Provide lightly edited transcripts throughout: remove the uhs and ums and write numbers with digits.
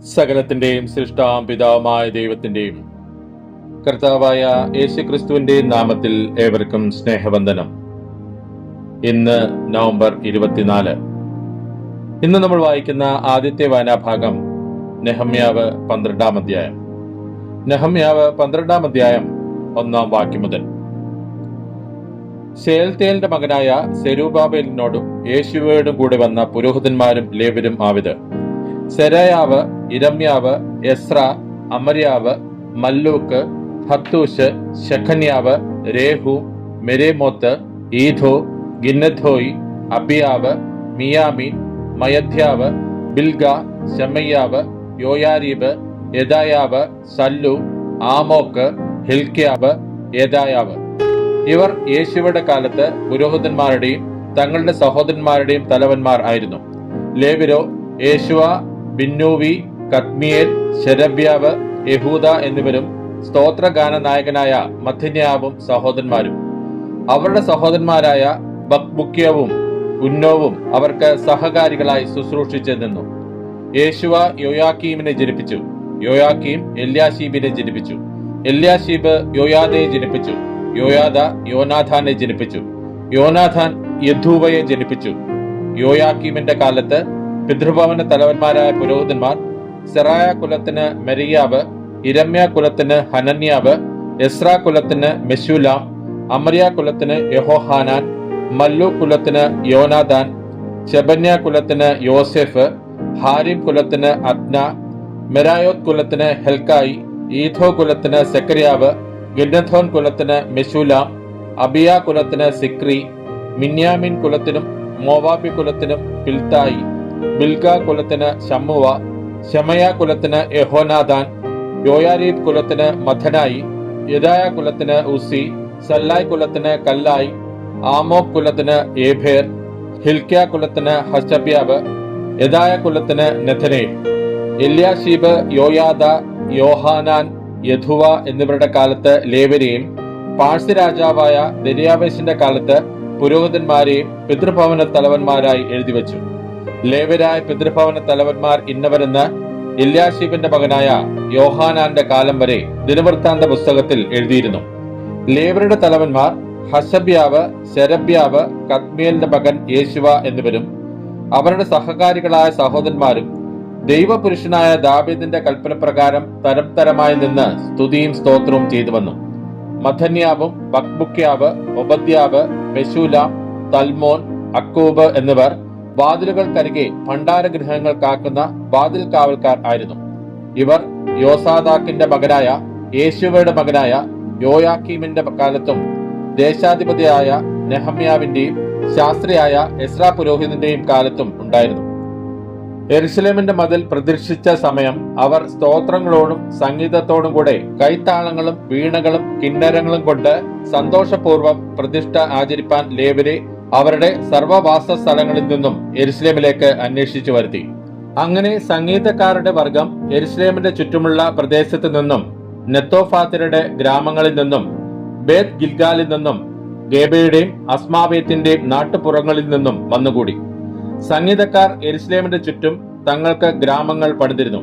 സകലത്തിന്റെയും സൃഷ്ടാം പിതാവുമായ ദൈവത്തിന്റെയും കർത്താവായ യേശുക്രിസ്തുവിന്റെ നാമത്തിൽ ഏവർക്കും സ്നേഹവന്ദനം. ഇന്ന് നവംബർ 24. ഇന്ന് നമ്മൾ വായിക്കുന്ന ആദ്യത്തെ വായനാഭാഗം നെഹമ്യാവ് 12-ാം അധ്യായം. നെഹമ്യാവ് 12-ാം അധ്യായം 1-ാം വാക്യം മുതൽ. ശേൽതേലിന്റെ മകനായ സെരുബാബേലിനോടും യേശുവയോടും കൂടെ വന്ന പുരോഹിതന്മാരും ലേവ്യരും ആവിത്: സെരായാവ്, ഇരമ്യാവ്, എസ്ര, അമര്യാവ്, മല്ലൂക്ക്, ഹത്തൂഷ്, ശെഖന്യാവ്, രേഹു, മെരേമോത്ത്, ഈഥോ, ഗിന്നഥോയി, അബിയാവ്, മിയാമീൻ, മയദ്യാവ്, ബിൽഗ, ശമയ്യാവ്, യോയാരീബ്, യെദായാവ്, സല്ലു, ആമോക്ക്, ഹിൽക്യാവ്, യെദായാവ്. ഇവർ യേശുവയുടെ കാലത്ത് പുരോഹിതന്മാരുടെയും തങ്ങളുടെ സഹോദരന്മാരുടെയും തലവന്മാർ ആയിരുന്നു. ലേവ്യരോ യേശുവ, ബിന്നൂവി, കദ്മിയേൽ, ശെരബ്യാവ്, യഹൂദ എന്നിവരും സ്തോത്രഗാന നായകനായ മഥന്യാവും സഹോദരന്മാരും. അവരുടെ സഹോദരന്മാരായ ബക്ബുക്യവും ഉന്നോവും അവർക്ക് സഹകാരികളായി ശുശ്രൂഷിച്ചു നിന്നു. യേശുവ യോയാക്കീമിനെ ജനിപ്പിച്ചു. യോയാക്കീം എല്യാശീബിനെ ജനിപ്പിച്ചു. എല്യാശീബ് യോയാദയെ ജനിപ്പിച്ചു. യോയാദ യോനാഥാനെ ജനിപ്പിച്ചു. യോനാഥാൻ യദൂവയെ ജനിപ്പിച്ചു. യോയാക്കീമിന്റെ കാലത്ത് പിതൃഭവന തലവന്മാരായ പുരോഹിതന്മാർ സെറായ കുലത്തിന് മെരിയാവ്, ഇരമ്യ കുലത്തിന് ഹനന്യാവ്, എസ്ര കുലത്തിന് മെശൂലാം, അമര്യ കുലത്തിന് യഹോഹാനാൻ, മല്ലു കുലത്തിന് യോനാദാൻ, ശെബന്യ കുലത്തിന് യോസെഫ്, ഹാരിം കുലത്തിന് അദ്ന, മെരായോത്ത് കുലത്തിന് ഹെൽക്കായി, ഈഥോ കുലത്തിന് സെക്കരിയാവ്, ഗിന്നഥോൻ കുലത്തിന് മെശൂലാം, അബിയ കുലത്തിന് സിക്രി, മിന്യാമിൻ കുലത്തിനും മോവാബി കുലത്തിനും പിൽത്തായി, ബിൽഗ കുലത്തിന് ശമ്മുവ, ശമയ കുലത്തിന് യഹോനാദാൻ, യോയാരീബ് കുലത്തിന് മഥനായി, യെദായ കുലത്തിന് ഉസി, സല്ലായ് കുലത്തിന് കല്ലായി, ആമോക് കുലത്തിന് ഏഭേർ, ഹിൽക്യ കുലത്തിന് ഹശബ്യാവ്, യെദായ കുലത്തിന് നെഥനേൽ. എല്യാശീബ്, യോയാദ, യോഹാനാൻ, യദുവ എന്നിവരുടെ കാലത്ത് ലേവ്യരെയും പാഴ്സി രാജാവായ ദര്യാവേശിന്റെ കാലത്ത് പുരോഹിതന്മാരെയും പിതൃഭവന തലവന്മാരായി എഴുതിവെച്ചു. ലേവ്യരായ പിതൃഭവന തലവന്മാർ ഇന്നവരെന്ന് എല്യാശീബിന്റെ മകനായ യോഹാനാന്റെ കാലം വരെ ദിനവൃത്താന്ത പുസ്തകത്തിൽ എഴുതിയിരുന്നു. ലേവ്യരുടെ തലവന്മാർ ഹശബ്യാവ്, ശെരബ്യാവ്, കദ്മിയേലിന്റെ മകൻ യേശുവ എന്നിവരും അവരുടെ സഹകാരികളായ സഹോദരന്മാരും ദൈവപുരുഷനായ ദാവീദിന്റെ കൽപ്പന പ്രകാരം തരം തരമായി നിന്ന് സ്തുതിയും സ്തോത്രവും ചെയ്തു വന്നു. മഥന്യാവും ബക്ബുക്യാവ്, ഒബദ്യാവ്, മെശൂലാം, തൽമോൻ, അക്കൂബ് എന്നിവർ വാതിലുകൾക്കരികെ ഭണ്ഡാരഗൃഹങ്ങൾ കാക്കുന്ന വാതിൽ കാവൽക്കാർ ആയിരുന്നു. ഇവർ യോസാദാക്കിന്റെ മകനായ യേശുവയുടെ മകനായ യോയാക്കീമിന്റെ കാലത്തും ദേശാധിപതിയായ നെഹമ്യാവിന്റെയും ശാസ്ത്രിയായ എസ്രാ പുരോഹിതന്റെയും കാലത്തും ഉണ്ടായിരുന്നു. യെരുശലേമിന്റെ മതിൽ പ്രതിഷ്ഠിച്ച സമയം അവർ സ്തോത്രങ്ങളോടും സംഗീതത്തോടും കൂടെ കൈത്താളങ്ങളും വീണകളും കിന്നരങ്ങളും കൊണ്ട് സന്തോഷപൂർവ്വം പ്രതിഷ്ഠ ആചരിപ്പാൻ ലേവ്യരെ അവരുടെ സർവവാസ സ്ഥലങ്ങളിൽ നിന്നും യെരുശലേമിലേക്ക് അന്വേഷിച്ചു വരുത്തി. അങ്ങനെ സംഗീതക്കാരുടെ വർഗം യെരുശലേമിന്റെ ചുറ്റുമുള്ള പ്രദേശത്ത് നിന്നും, നെത്തോഫാത്യരുടെ ഗ്രാമങ്ങളിൽ നിന്നും, ബേത് ഗിൽഗാലിൽ നിന്നും, ഗേബയുടെയും അസ്മാവേത്തിന്റെയും നാട്ടുപുറങ്ങളിൽ നിന്നും വന്നുകൂടി. സംഗീതക്കാർ യെരുശലേമിന്റെ ചുറ്റും തങ്ങൾക്ക് ഗ്രാമങ്ങൾ പണിതിരുന്നു.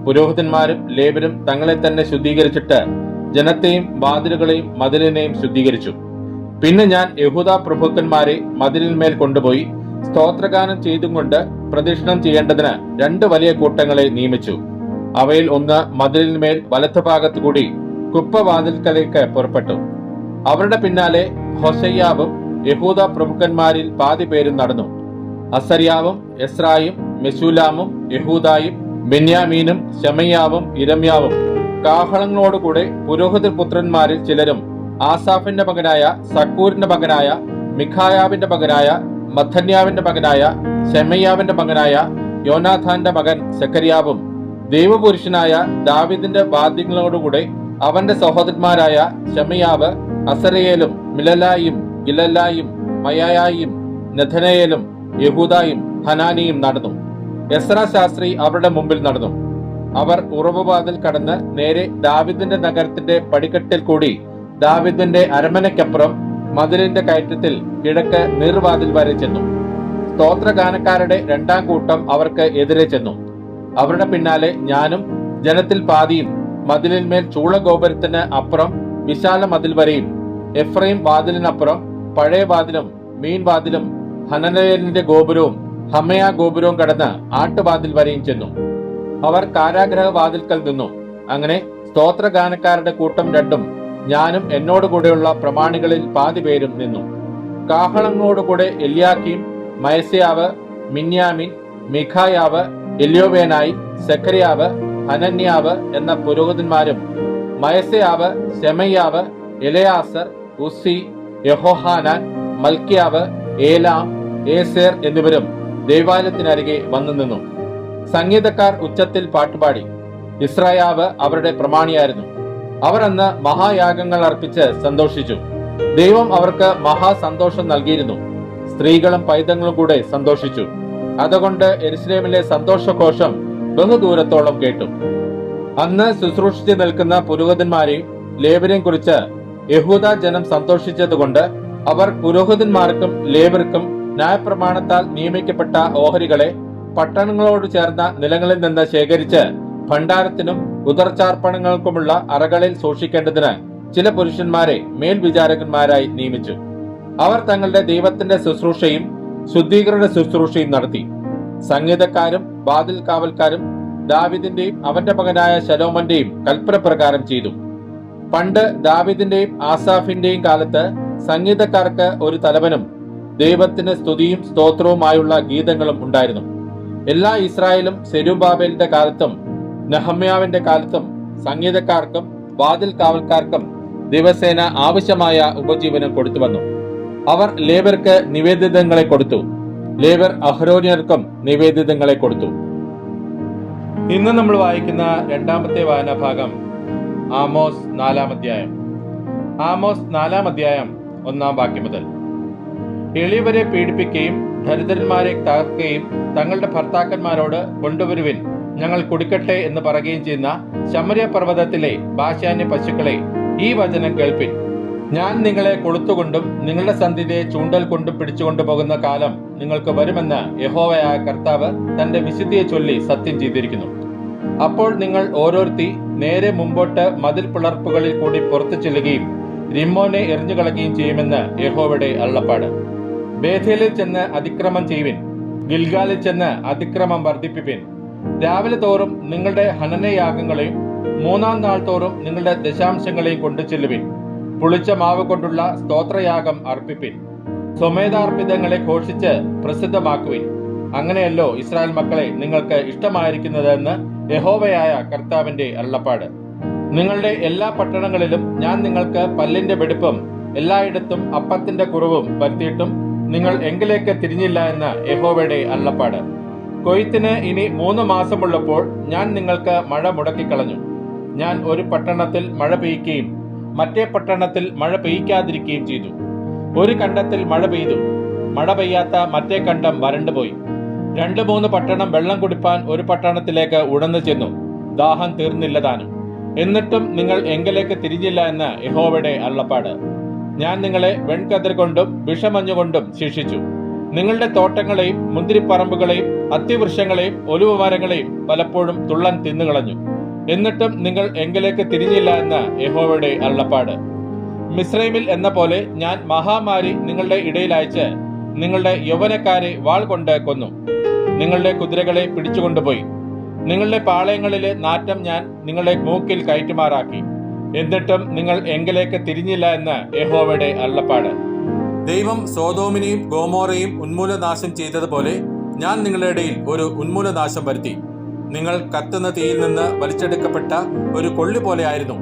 പുരോഹിതന്മാരും ലേവ്യരും തങ്ങളെ തന്നെ ശുദ്ധീകരിച്ചിട്ട് ജനത്തെയും വാതിലുകളെയും മതിലിനെയും ശുദ്ധീകരിച്ചു. പിന്നെ ഞാൻ യഹൂദ പ്രഭുക്കന്മാരെ മതിലിന്മേൽ കൊണ്ടുപോയി സ്തോത്രഗാനം ചെയ്തും കൊണ്ട് പ്രദക്ഷിണം ചെയ്യേണ്ടതിന് 2 വലിയ കൂട്ടങ്ങളെ നിയമിച്ചു. അവയിൽ ഒന്ന് മതിലിന്മേൽ വലത്തുഭാഗത്തു കൂടി കുപ്പവാതിൽക്കലേക്ക് പുറപ്പെട്ടു. അവരുടെ പിന്നാലെ ഹോശയ്യാവും യഹൂദ പ്രഭുക്കന്മാരിൽ പാതി പേരും നടന്നു. അസര്യാവും എസ്രായും മെശൂലാമും യഹൂദായും ബെന്യാമീനും ശമയ്യാവും ഇരമ്യാവും കാഹളങ്ങളോടുകൂടെ പുരോഹിത പുത്രന്മാരിൽ ചിലരും ആസാഫിന്റെ മകനായ സക്കൂരിന്റെ മകനായ മിഖായാവിന്റെ മകനായ മഥന്യാവിന്റെ മകനായ ശെമയ്യാവിന്റെ മകനായ യോനാഥാന്റെ മകൻ സെക്കരിയാവും ദൈവപുരുഷനായ ദാവീദിന്റെ വാദ്യങ്ങളോടുകൂടെ അവന്റെ സഹോദരന്മാരായ ശമയ്യാവ് അസരയേലും മിലലായും ഗിലലായും മയായായും നെഥനയേലും യഹൂദായും ഹനാനിയും നടന്നു. എസ്ര ശാസ്ത്രി അവരുടെ മുമ്പിൽ നടന്നു. അവർ ഉറവുവാതിൽ കടന്ന് നേരെ ദാവീദിന്റെ നഗരത്തിന്റെ പടിക്കെട്ടിൽ കൂടി ദാവീദിന്റെ അരമനയ്ക്കപ്പുറം മതിലിന്റെ കയറ്റത്തിൽ കിഴക്ക് നീർവാതിൽ വരെ ചെന്നു. സ്തോത്രഗാനക്കാരുടെ 2-ാം കൂട്ടം അവർക്ക് എതിരെ ചെന്നു. അവരുടെ പിന്നാലെ ഞാനും ജനത്തിൽ പാതിയും മതിലിന്മേൽ ചൂളഗോപുരത്തിന് അപ്പുറം വിശാല മതിൽ വരെയും എഫ്രൈം വാതിലിനപ്പുറം പഴയ വാതിലും മീൻ വാതിലും ഹനനയേലിന്റെ ഗോപുരവും ഹമയ ഗോപുരവും കടന്ന് ആട്ടുവാതിൽ വരെയും ചെന്നു. അവർ കാരാഗ്രഹ വാതിൽക്കൽ നിന്നു. അങ്ങനെ സ്തോത്രഗാനക്കാരുടെ കൂട്ടം രണ്ടും ഞാനും എന്നോടുകൂടെയുള്ള പ്രമാണികളിൽ പാതി പേരും നിന്നു. കാഹളങ്ങളോടുകൂടെ എല്യാക്കീം, മയസ്യാവ്, മിന്യാമിൻ, മിഖായാവ്, എല്യോവേനായി, സെഖര്യാവ്, ഹനന്യാവ് എന്ന പുരോഹിതന്മാരും മയസ്യാവ്, ശെമയ്യാവ്, എലയാസർ, ഉസ്സി, യഹോഹാനാൻ, മൽക്യാവ്, ഏലാം, ഏസേർ എന്നിവരും ദൈവാലയത്തിനരികെ വന്നു നിന്നു. സംഗീതക്കാർ ഉച്ചത്തിൽ പാട്ടുപാടി. ഇസ്രായാവ് അവരുടെ പ്രമാണിയായിരുന്നു. അവർ അന്ന് മഹായാഗങ്ങൾ അർപ്പിച്ച് സന്തോഷിച്ചു. ദൈവം അവർക്ക് മഹാസന്തോഷം നൽകിയിരുന്നു. സ്ത്രീകളും പൈതങ്ങളും കൂടെ സന്തോഷിച്ചു. അതുകൊണ്ട് യെരൂശലേമിലെ സന്തോഷഘോഷം ബഹുദൂരത്തോളം കേട്ടു. അന്ന് ശുശ്രൂഷിച്ച് നിൽക്കുന്ന പുരോഹിതന്മാരെയും ലേവരെയും കുറിച്ച് യഹൂദ ജനം സന്തോഷിച്ചതുകൊണ്ട് അവർ പുരോഹിതന്മാർക്കും ലേവ്യർക്കും ന്യായപ്രമാണത്താൽ നിയമിക്കപ്പെട്ട ഓഹരികളെ പട്ടണങ്ങളോട് ചേർന്ന നിലങ്ങളിൽ നിന്ന് ശേഖരിച്ച് ഭണ്ഡാരത്തിനും ഉദർച്ചാർപ്പണങ്ങൾക്കുമുള്ള അറകളിൽ സൂക്ഷിക്കേണ്ടതിന് ചില പുരുഷന്മാരെ മേൽവിചാരകന്മാരായി നിയമിച്ചു. അവർ തങ്ങളുടെ ദൈവത്തിന്റെ ശുശ്രൂഷയും ശുദ്ധീകരണ ശുശ്രൂഷയും നടത്തി. സംഗീതക്കാരും വാതിൽ കാവൽക്കാരും ദാവീദിന്റെയും അവന്റെ മകനായ ശലോമന്റെയും കൽപ്പന പ്രകാരം ചെയ്തു. പണ്ട് ദാവീദിന്റെയും ആസാഫിന്റെയും കാലത്ത് സംഗീതക്കാർക്ക് ഒരു തലവനും ദൈവത്തിന് സ്തുതിയും സ്തോത്രവുമായുള്ള ഗീതങ്ങളും ഉണ്ടായിരുന്നു. എല്ലാ ഇസ്രായേലും സെരുബാബേലിന്റെ കാലത്തും നെഹമ്യാവിന്റെ കാലത്തും സംഗീതക്കാർക്കും വാതിൽ കാവൽക്കാർക്കും ദിവസേന ആവശ്യമായ ഉപജീവനം കൊടുത്തുവന്നു. അവർ ലേവ്യർക്ക് നിവേദിതങ്ങളെ കൊടുത്തു. ലേവ്യർ അഹ്രോന്യർക്കും നിവേദിതങ്ങളെ കൊടുത്തു. ഇന്ന് നമ്മൾ വായിക്കുന്ന രണ്ടാമത്തെ വായനാഭാഗം ആമോസ് 4-ാം അധ്യായം. ആമോസ് 4-ാം അധ്യായം 1-ാം വാക്യം മുതൽ. എളിയവരെ പീഡിപ്പിക്കുകയും ദരിദ്രന്മാരെ തകർക്കുകയും തങ്ങളുടെ ഭർത്താക്കന്മാരോട് കൊണ്ടുവരുവിൻ, ഞങ്ങൾ കുടിക്കട്ടെ എന്ന് പറയുകയും ചെയ്യുന്ന ശമര്യ പർവ്വതത്തിലെ ബാശാന്യ പശുക്കളെ, ഈ വചനം കേൾപ്പിൻ. ഞാൻ നിങ്ങളെ കൊളുത്തുകൊണ്ടും നിങ്ങളുടെ സന്ധിയെ ചൂണ്ടൽ കൊണ്ടും പിടിച്ചുകൊണ്ടു പോകുന്ന കാലം നിങ്ങൾക്ക് വരുമെന്ന് യഹോവയായ കർത്താവ് തന്റെ വിശുദ്ധിയെ ചൊല്ലി സത്യം ചെയ്തിരിക്കുന്നു. അപ്പോൾ നിങ്ങൾ ഓരോരുത്തി നേരെ മുമ്പോട്ട് മതിൽ പിളർപ്പുകളിൽ കൂടി പുറത്തു ചെല്ലുകയും റിമ്മോനെ എറിഞ്ഞുകളയുകയും ചെയ്യുമെന്ന് യഹോവയുടെ അരുളപ്പാട്. ബേഥേലിൽ ചെന്ന് അതിക്രമം ചെയ്യുവിൻ, ഗിൽഗാലിൽ ചെന്ന് അതിക്രമം വർദ്ധിപ്പിപ്പിൻ. രാവിലെ തോറും നിങ്ങളുടെ ഹനനയാഗങ്ങളെയും 3-ാം നാൾ തോറും നിങ്ങളുടെ ദശാംശങ്ങളെയും കൊണ്ടു ചെല്ലുവിൻ. പുളിച്ച മാവ് കൊണ്ടുള്ള സ്തോത്രയാഗം അർപ്പിപ്പിൻ. സ്വമേധാർപ്പിതങ്ങളെ ഘോഷിച്ച് പ്രസിദ്ധമാക്കുവിൻ. അങ്ങനെയല്ലോ ഇസ്രായേൽ മക്കളെ നിങ്ങൾക്ക് ഇഷ്ടമായിരിക്കുന്നതെന്ന് യഹോവയായ കർത്താവിന്റെ അരുളപ്പാട്. നിങ്ങളുടെ എല്ലാ പട്ടണങ്ങളിലും ഞാൻ നിങ്ങൾക്ക് പല്ലിന്റെ വെടിപ്പും എല്ലായിടത്തും അപ്പത്തിന്റെ കുറവും വരുത്തിയിട്ടും നിങ്ങൾ എങ്കിലേക്ക് തിരിഞ്ഞില്ല എന്ന് യഹോവയുടെ അരുളപ്പാട്. കൊയ്ത്തിന് ഇനി 3 മാസമുള്ളപ്പോൾ ഞാൻ നിങ്ങൾക്ക് മഴ മുടക്കിക്കളഞ്ഞു. ഞാൻ ഒരു പട്ടണത്തിൽ മഴ പെയ്യ്ക്കുകയും മറ്റേ പട്ടണത്തിൽ മഴ പെയ്യ്ക്കാതിരിക്കുകയും ചെയ്തു. ഒരു കണ്ടത്തിൽ മഴ പെയ്തു, മഴ പെയ്യാത്ത മറ്റേ കണ്ടം വരണ്ടുപോയി. 2-3 പട്ടണം വെള്ളം കുടിപ്പാൻ ഒരു പട്ടണത്തിലേക്ക് ഉടന്നു ചെന്നു, ദാഹം തീർന്നില്ലതാനും. എന്നിട്ടും നിങ്ങൾ എങ്കിലേക്ക് തിരിഞ്ഞില്ല എന്ന് യഹോവയുടെ അരുളപ്പാട്. ഞാൻ നിങ്ങളെ വെൺകതിർ കൊണ്ടും വിഷമഞ്ഞുകൊണ്ടും ശിക്ഷിച്ചു. നിങ്ങളുടെ തോട്ടങ്ങളെയും മുന്തിരിപ്പറമ്പുകളെയും അത്തിവൃക്ഷങ്ങളെയും ഒലിവുമരങ്ങളെയും പലപ്പോഴും തുള്ളൻ തിന്നുകളഞ്ഞു. എന്നിട്ടും നിങ്ങൾ എങ്കിലേക്ക് തിരിഞ്ഞില്ല എന്ന് യഹോവയുടെ അരുളപ്പാട്. മിസ്രൈമിൽ എന്ന പോലെ ഞാൻ മഹാമാരി നിങ്ങളുടെ ഇടയിൽ അയച്ച് നിങ്ങളുടെ യൗവനക്കാരെ വാൾ കൊണ്ട് കൊന്നു. നിങ്ങളുടെ കുതിരകളെ പിടിച്ചുകൊണ്ടുപോയി. നിങ്ങളുടെ പാളയങ്ങളിലെ നാറ്റം ഞാൻ നിങ്ങളുടെ മൂക്കിൽ കയറ്റുമാറാക്കി. എന്നിട്ടും നിങ്ങൾ എങ്കിലേക്ക് തിരിഞ്ഞില്ല എന്ന് യഹോവയുടെ അരുളപ്പാട്. ദൈവം സോദോമിനെയും ഗോമോറയും ഉന്മൂലനാശം ചെയ്തതുപോലെ ഞാൻ നിങ്ങളുടെ ഇടയിൽ ഒരു ഉന്മൂലനാശം വരുത്തി. നിങ്ങൾ കത്തുന്ന തീയിൽ നിന്ന് വലിച്ചെടുക്കപ്പെട്ട ഒരു കൊള്ളി പോലെ ആയിരുന്നു.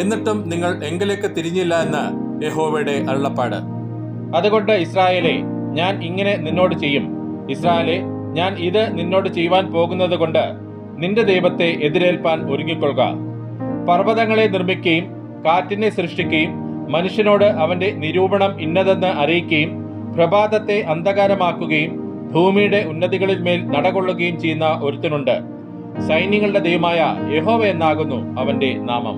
എന്നിട്ടും നിങ്ങൾ എങ്കിലേക്ക് തിരിഞ്ഞില്ല എന്ന് യഹോവയുടെ അരുളപ്പാട്. അതുകൊണ്ട് ഇസ്രായേലേ, ഞാൻ ഇങ്ങനെ നിന്നോട് ചെയ്യും. ഇസ്രായേലേ, ഞാൻ ഇത് നിന്നോട് ചെയ്യുവാൻ പോകുന്നത് കൊണ്ട് നിന്റെ ദൈവത്തെ എതിരേൽപ്പാൻ ഒരുങ്ങിക്കൊള്ളുക. പർവ്വതങ്ങളെ നിർമ്മിക്കുകയും കാറ്റിനെ സൃഷ്ടിക്കുകയും മനുഷ്യനോട് അവന്റെ നിരൂപണം ഇന്നതെന്ന് അറിയിക്കുകയും പ്രഭാതത്തെ അന്ധകാരമാക്കുകയും ഭൂമിയുടെ ഉന്നതികളിൽ മേൽ നടകൊള്ളുകയും ചെയ്യുന്ന ഒരുത്തനുണ്ട്. സൈന്യങ്ങളുടെ ദൈവമായ യഹോവ എന്നാകുന്നു അവന്റെ നാമം.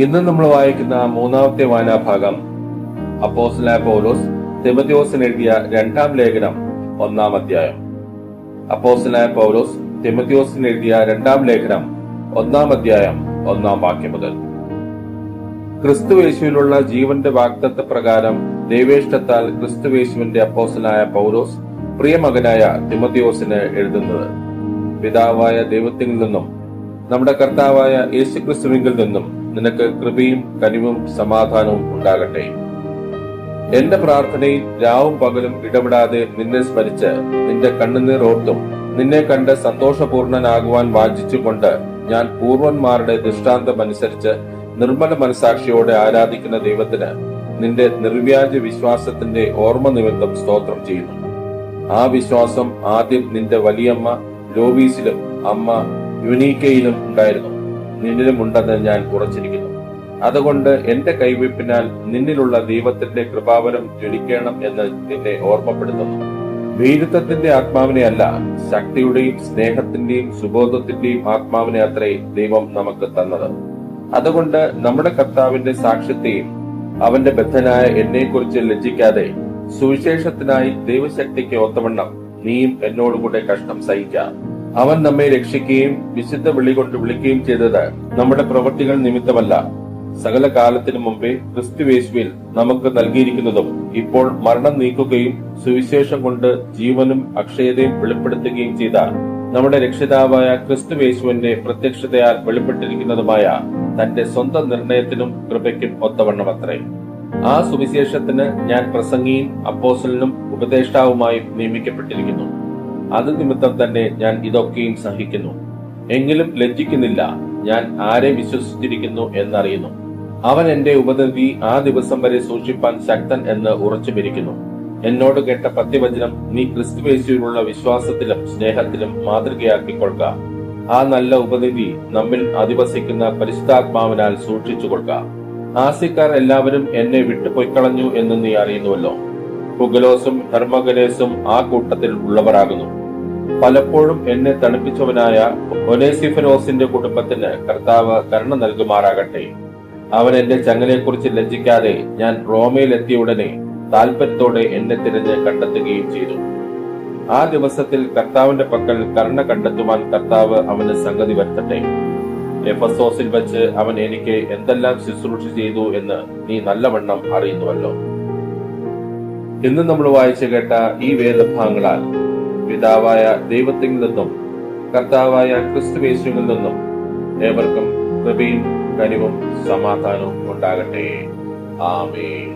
ഇന്ന് നമ്മൾ വായിക്കുന്ന 3-ാമത്തെ വായനാഭാഗം അപ്പോസ്തലനായ പൗലോസ് തിമോഥെയോസിന് എഴുതിയ 2-ാം ലേഖനം 1-ാം അധ്യായം. അപ്പോസ്തലനായ പൗലോസ് തിമോഥെയോസിന് എഴുതിയ 2-ാം ലേഖനം 1-ാം അധ്യായം 1-ാം വാക്യം മുതൽ. ക്രിസ്തുവേശുവിലുള്ള ജീവന്റെ വാഗ്ദത്ത പ്രകാരം ദൈവേഷ്ടത്താൽ ക്രിസ്തുവേശുവിന്റെ അപ്പോസ്തലനായ പൗലോസ് പ്രിയമകനായ തിമോഥെയോസിന് എഴുതുന്നത്: പിതാവായ ദൈവത്തിൽ നിന്നും നമ്മുടെ കർത്താവായ യേശുക്രിസ്തുവിങ്കിൽ നിന്നും നിനക്ക് കൃപയും കനിവും സമാധാനവും ഉണ്ടാകട്ടെ. എന്റെ പ്രാർത്ഥനയിൽ രാവും പകലും ഇടപെടാതെ നിന്നെ സ്മരിച്ച് നിന്റെ കണ്ണുനീർ ഓർത്തും നിന്നെ കണ്ട് സന്തോഷപൂർണനാകുവാൻ വാഞ്ചിച്ചുകൊണ്ട് ഞാൻ പൂർവന്മാരുടെ ദൃഷ്ടാന്തമനുസരിച്ച് നിർമ്മല മനസാക്ഷിയോടെ ആരാധിക്കുന്ന ദൈവത്തിന് നിന്റെ നിർവ്യാജ വിശ്വാസത്തിന്റെ ഓർമ്മ നിമിത്തം സ്തോത്രം ചെയ്യുന്നു. ആ വിശ്വാസം ആദ്യം നിന്റെ വലിയമ്മ ലോവീസിലും അമ്മ യുനീക്കയിലും ഉണ്ടായിരുന്നു, നിന്നിലും ഉണ്ടെന്ന് ഞാൻ ഉറച്ചിരിക്കുന്നു. അതുകൊണ്ട് എന്റെ കൈവയ്പിനാൽ നിന്നിലുള്ള ദൈവത്തിന്റെ കൃപാവരം ജ്വലിക്കണം എന്ന് നിന്നെ ഓർമ്മപ്പെടുത്തുന്നു. വീരത്വത്തിന്റെ ആത്മാവിനെ അല്ല, ശക്തിയുടെയും സ്നേഹത്തിന്റെയും സുബോധത്തിന്റെയും ആത്മാവിനെ അത്രേ ദൈവം നമുക്ക് തന്നത്. അതുകൊണ്ട് നമ്മുടെ കർത്താവിന്റെ സാക്ഷ്യത്തെയും അവന്റെ ബദ്ധനായ എന്നെക്കുറിച്ച് ലജ്ജിക്കാതെ സുവിശേഷത്തിനായി ദൈവശക്തിക്ക് ഒത്തവണ്ണം നീയും എന്നോടുകൂടെ കഷ്ടം സഹിക്കാം. അവൻ നമ്മെ രക്ഷിക്കുകയും വിശുദ്ധ വിളി കൊണ്ട് വിളിക്കുകയും ചെയ്തത് നമ്മുടെ പ്രവൃത്തികൾ നിമിത്തമല്ല, സകല കാലത്തിനു മുമ്പേ ക്രിസ്തുവേശുവിൽ നമുക്ക് നൽകിയിരിക്കുന്നതും ഇപ്പോൾ മരണം നീക്കുകയും സുവിശേഷം കൊണ്ട് ജീവനും അക്ഷയതയും വെളിപ്പെടുത്തുകയും ചെയ്ത നമ്മുടെ രക്ഷിതാവായ ക്രിസ്തുവേശുവിന്റെ പ്രത്യക്ഷതയാൽ വെളിപ്പെട്ടിരിക്കുന്നതുമായ തന്റെ സ്വന്തം നിർണയത്തിനും കൃപയ്ക്കും ഒത്തവണ്ണമത്രേ. ആ സുവിശേഷത്തിന് ഞാൻ പ്രസംഗിയും അപ്പോസ്തലനും ഉപദേഷ്ടാവുമായും നിയമിക്കപ്പെട്ടിരിക്കുന്നു. അത് നിമിത്തം തന്നെ ഞാൻ ഇതൊക്കെയും സഹിക്കുന്നു. എങ്കിലും ലജ്ജിക്കുന്നില്ല, ഞാൻ ആരെ വിശ്വസിച്ചിരിക്കുന്നു എന്നറിയുന്നു. അവൻ എന്റെ ഉപനിധി ആ ദിവസം വരെ സൂക്ഷിപ്പാൻ ശക്തൻ എന്ന് ഉറച്ചുമിരിക്കുന്നു. എന്നോട് കേട്ട പത്യവചനം നീ ക്രിസ്തുവേശുവിലുള്ള വിശ്വാസത്തിലും സ്നേഹത്തിലും മാതൃകയാക്കിക്കൊള്ളുക. ആ നല്ല ഉപനിധി നമ്മിൽ അധിവസിക്കുന്ന പരിശുദ്ധാത്മാവിനാൽ സൂക്ഷിച്ചു കൊള്ളുക. ആസ്യക്കാർ എല്ലാവരും എന്നെ വിട്ടുപോയിക്കളഞ്ഞു എന്ന് നീ അറിയുന്നുവല്ലോ. പുഗലോസും ഹെർമഗനേസും ആ കൂട്ടത്തിൽ ഉള്ളവരാകുന്നു. പലപ്പോഴും എന്നെ തണുപ്പിച്ചവനായ ഒനേസിഫരോസിന്റെ കുടുംബത്തിന് കർത്താവ് കരുണ നൽകുമാറാകട്ടെ. അവൻ എന്റെ ചങ്ങലയെക്കുറിച്ച് ലജ്ജിക്കാതെ ഞാൻ റോമയിൽ എത്തിയ ഉടനെ താല്പര്യത്തോടെ എന്നെ തിരഞ്ഞ് കണ്ടെത്തുകയും ചെയ്തു. ആ ദിവസത്തിൽ കർത്താവിന്റെ പക്കൽ കരുണ കണ്ടെത്തുവാൻ കർത്താവ് അവന് സംഗതി വരുത്തട്ടെ. എഫസോസിൽ വെച്ച് അവൻ എനിക്ക് എന്തെല്ലാം ശുശ്രൂഷ ചെയ്തു എന്ന് നീ നല്ലവണ്ണം അറിയുന്നുവല്ലോ. ഇന്ന് നമ്മൾ വായിച്ചു കേട്ട ഈ വേദഭാഗങ്ങളാൽ പിതാവായ ദൈവത്തിൽ നിന്നും കർത്താവായ ക്രിസ്തുവേശുവിൽ നിന്നും ഏവർക്കും കൃപയും കനിവും സമാധാനവും ഉണ്ടാകട്ടെ. ആമേൻ.